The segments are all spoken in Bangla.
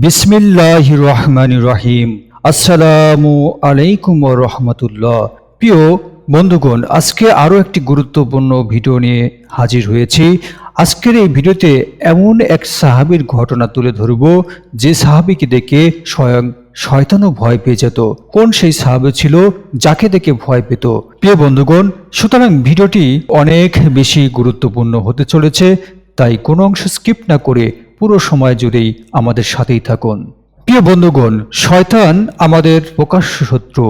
বিসমিল্লাহির রহমানির রহিম। আসসালামু আলাইকুম ওয়া রাহমাতুল্লাহ। প্রিয় বন্ধুগণ, আজকে আরও একটি গুরুত্বপূর্ণ ভিডিও নিয়ে হাজির হয়েছি। আজকের এই ভিডিওতে এমন এক সাহাবীর ঘটনা তুলে ধরব যে সাহাবীকে দেখে স্বয়ং শয়তানও ভয় পেয়ে যেত। কোন সেই সাহাবী ছিল যাকে দেখে ভয় পেত? প্রিয় বন্ধুগণ, সুতরাং ভিডিওটি অনেক বেশি গুরুত্বপূর্ণ হতে চলেছে, তাই কোনো অংশ স্কিপ না করে পুরো সময় জুড়েই আমাদের সাথেই থাকুন। প্রিয় বন্ধুগণ, শয়তান আমাদের প্রকাশ্য শত্রু।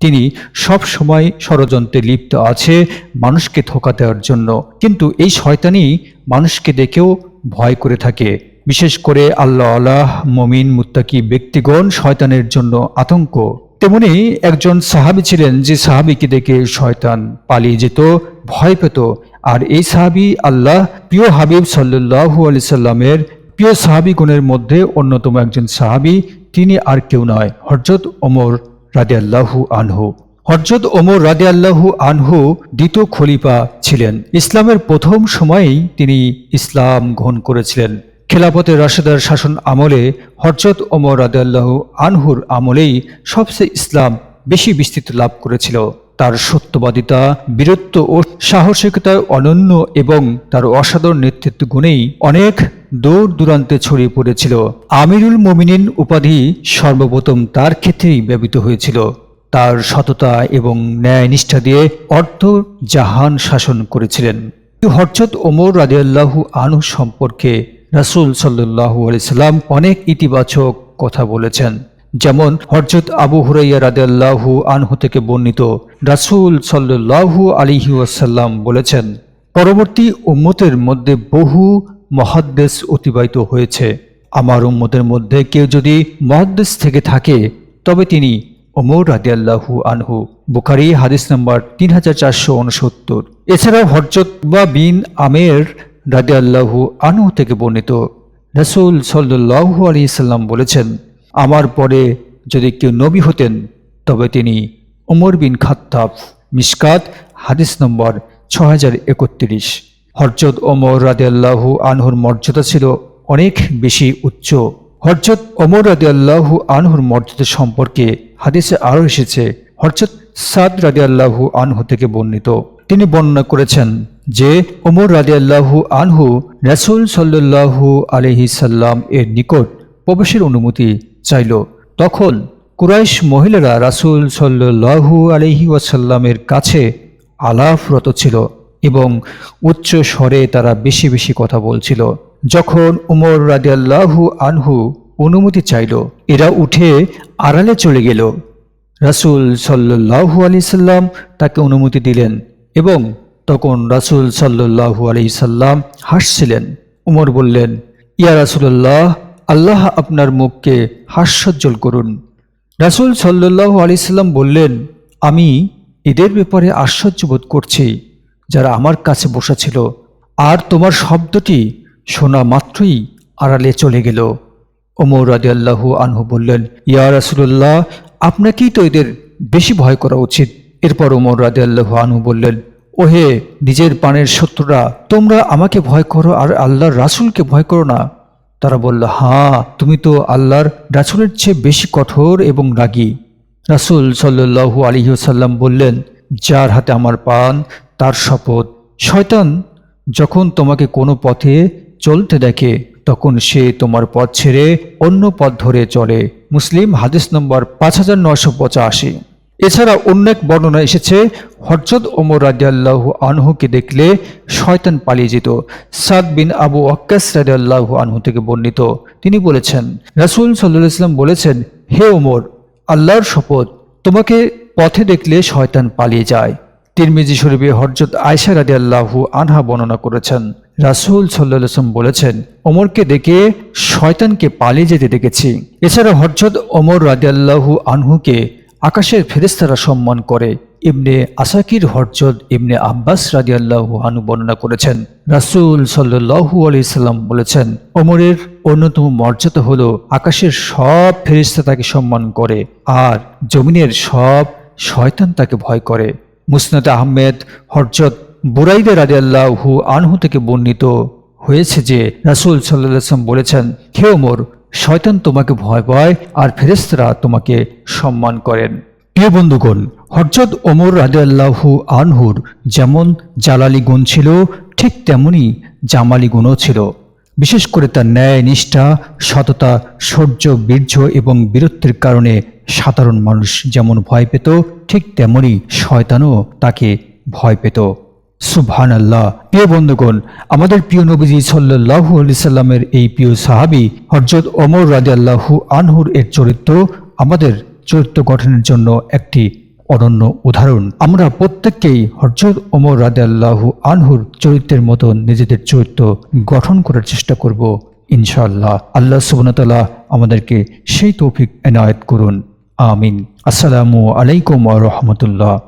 তিনি সব সময় ষড়যন্ত্রে লিপ্ত আছে মানুষকে ধোঁকা দেওয়ার জন্য, কিন্তু এই শয়তানই মানুষকে দেখেও ভয় করে থাকে। বিশেষ করে আল্লাহ মুমিন মুত্তাকি ব্যক্তিগণ শয়তানের জন্য আতঙ্ক। তেমনি একজন সাহাবী ছিলেন যে সাহাবীকে দেখে শয়তান পালিয়ে যেত, ভয় পেত। আর এই সাহাবী আল্লাহ প্রিয় হাবিব সাল্লাল্লাহু আলাইহি সাল্লামের প্রিয় সাহাবীগণের মধ্যে অন্যতম একজন সাহাবী। তিনি আর কেউ নয়, হযরত ওমর রাদিয়াল্লাহু আনহু। হযরত ওমর রাদিয়াল্লাহু আনহু দ্বিতীয় খলিফা ছিলেন। ইসলামের প্রথম সময়েই তিনি ইসলাম গ্রহণ করেছিলেন। খেলাফতে রাশেদার শাসন আমলে হযরত ওমর রাদিয়াল্লাহু আনহুর আমলেই সবচেয়ে ইসলাম বেশি বিস্তৃতি লাভ করেছিল। তার সত্যবাদিতা, বীরত্ব ও সাহসিকতায় অনন্য এবং তার অসাধারণ নেতৃত্ব গুণেই অনেক দূর দূরান্তে ছড়িয়ে পড়েছিল। আমিরুল মুমিনিন উপাধি সর্বপ্রথম তার ক্ষেত্রেই ব্যবহৃত হয়েছিল। তার সততা এবং ন্যায় নিষ্ঠা দিয়ে অর্ধ জাহান শাসন করেছিলেন। হযরত ওমর রাদিয়াল্লাহু আনহু সম্পর্কে রাসূল সাল্লাল্লাহু আলাইহি সাল্লাম অনেক ইতিবাচক কথা বলেছেন। যেমন হযরত আবু হুরায়রা রাদিয়াল্লাহু আনহু থেকে বর্ণিত, রাসূল সাল্লাল্লাহু আলাইহি ওয়াসাল্লাম বলেছেন, পরবর্তী উম্মতের মধ্যে বহু মুহাদ্দিস অতিবাহিত হয়েছে। আমার উম্মতের মধ্যে কেউ যদি মুহাদ্দিস থেকে থাকে তবে তিনি ওমর রাদিয়াল্লাহু আনহু। বুখারী হাদিস নাম্বার 3469। এছাড়াও হযরত উকবা বিন আমের রাদিয়াল্লাহু আনহু থেকে বর্ণিত, রাসূল সাল্লাল্লাহু আলাইহি সাল্লাম বলেছেন, আমার পরে যদি কেউ নবী হতেন তবে তিনি ওমর বিন খাত্তাব। মিশকাত হাদিস নম্বর 6031। হযরত ওমর রাদিয়াল্লাহু আনহুর মর্যাদা ছিল অনেক বেশি উচ্চ। হযরত ওমর রাদিয়াল্লাহু আনহুর মর্যাদা সম্পর্কে হাদিসে আরও এসেছে। হযরত সাদ রাদিয়াল্লাহু আনহু থেকে বর্ণিত, তিনি বর্ণনা করেছেন যে ওমর রাদিয়াল্লাহু আনহু রাসূল সাল্লাল্লাহু আলাইহি সাল্লাম এর নিকট প্রবেশের অনুমতি চাইল। তখন কুরাইশ মহিলারা রাসূল সাল্লাল্লাহু আলাইহি ওয়াসাল্লামের কাছে আলাপরত ছিল এবং উচ্চ স্বরে তারা বেশি বেশি কথা বলছিল। যখন ওমর রাদিয়াল্লাহু আনহু অনুমতি চাইল, এরা উঠে আড়ালে চলে গেল। রাসূল সাল্লাল্লাহু আলাইহি সাল্লাম তাকে অনুমতি দিলেন এবং তখন রাসূল সাল্লাল্লাহু আলাইহি সাল্লাম হাসছিলেন। ওমর বললেন, ইয়া রাসূলুল্লাহ, আল্লাহ আপনার মুখকে হাস্যোজ্জ্বল করুন। রাসূল সাল্লাল্লাহু আলাইহি সাল্লাম বললেন, আমি এদের ব্যাপারে আশ্চর্য বোধ করছি যারা আমার কাছে বসেছিল, আর তোমার শব্দটি শোনা মাত্রই আড়ালে চলে গেল। ওমর রাদিয়াল্লাহু আনহু বললেন, ইয়া রাসূলুল্লাহ, আপনাকেই তো এদের বেশি ভয় করা উচিত। এরপর ওমর রাদিয়াল্লাহু আনহু বললেন, ওহে নিজের প্রাণের শত্রুরা, তোমরা আমাকে ভয় করো আর আল্লাহর রাসূলকে ভয় করো না? তারা বলল, হ্যাঁ, তুমি তো আল্লাহর রাসূলের চেয়ে বেশি কঠোর এবং রাগী। রাসূল সাল্লাল্লাহু আলাইহি ওয়াসাল্লাম বললেন, যার হাতে আমার প্রাণ তার শপথ, শয়তান যখন তোমাকে কোনো পথে চলতে দেখে তখন সে তোমার পথ ছেড়ে অন্য পথ ধরে চলে। মুসলিম হাদিস নম্বর 5985। এছাড়া অন্য এক বর্ণনা এসেছে, হযরত ওমর রাদিয়াল্লাহু আনহুকে দেখলে শয়তান পালিয়ে যেত। সাদ বিন আবু ওয়াক্কাস রাদিয়াল্লাহু আনহু থেকে বর্ণিত, তিনি বলেছেন, রাসূল সাল্লাল্লাহু আলাইহি ওয়াসাল্লাম বলেছেন, হে ওমর, আল্লাহর শপথ, তোমাকে পথে দেখলে শয়তান পালিয়ে যায়। তিরমিজি শরীফে হযরত আয়েশা রাদিয়াল্লাহু আনহা বর্ণনা করেছেন, রাসূল সাল্লাল্লাহু আলাইহি ওয়াসাল্লাম বলেছেন, ওমরকে দেখে শয়তানকে পালিয়ে যেতে দেখেছি। এছাড়া হযরত ওমর রাদিয়াল্লাহু আনহুকে আকাশের ফেরেশতারা সম্মান করে। ইবনে আসাকির হযরত ইবনে আব্বাস রাদিয়াল্লাহু আনহু বর্ণনা করেছেন, রাসূল সাল্লাল্লাহু আলাইহি সাল্লাম বলেছেন, ওমরের অন্যতম মর্যাদা হলো আকাশের সব ফেরেশতা তাকে সম্মান করে আর জমিনের সব শয়তান তাকে ভয় করে। মুসনাদ আহমেদ হযরত বুরাইদা রাদিয়াল্লাহু আনহু থেকে বর্ণিত হয়েছে যে রাসূল সাল্লাল্লাহু আলাইহি ওয়াসাল্লাম বলেছেন, হে ওমর, শয়তান তোমাকে ভয় পায় আর ফেরেশতারা তোমাকে সম্মান করেন। প্রিয় বন্ধুগণ, হযরত ওমর রাদিয়াল্লাহু আনহুর যেমন জালালি গুণ ছিল, ঠিক তেমনি জামালি গুণও ছিল। বিশেষ করে তার ন্যায়, নিষ্ঠা, সততা, শৌর্য, বীর্য এবং বীরত্বের কারণে সাধারণ মানুষ যেমন ভয় পেত, ঠিক তেমনি শয়তানও তাকে ভয় পেত। সুবহানাল্লাহ। প্রিয় বন্ধুগণ, আমাদের প্রিয় নবীজি সাল্লাল্লাহু আলাইহি সাল্লামের এই প্রিয় সাহাবী হযরত ওমর রাদিয়াল্লাহু আনহুর এর চরিত্র আমাদের চরিত্র গঠনের জন্য একটি অনন্য উদাহরণ। আমরা প্রত্যেককেই হযরত ওমর রাদিয়াল্লাহু আনহুর চরিত্রের মতো নিজেদের চরিত্র গঠন করার চেষ্টা করব ইনশাআল্লাহ। আল্লাহ সুবহানাহু ওয়া তাআলা আমাদেরকে সেই তৌফিক এনায়েত করুন। আমিন। আসসালামু আলাইকুম ওয়া রাহমাতুল্লাহ।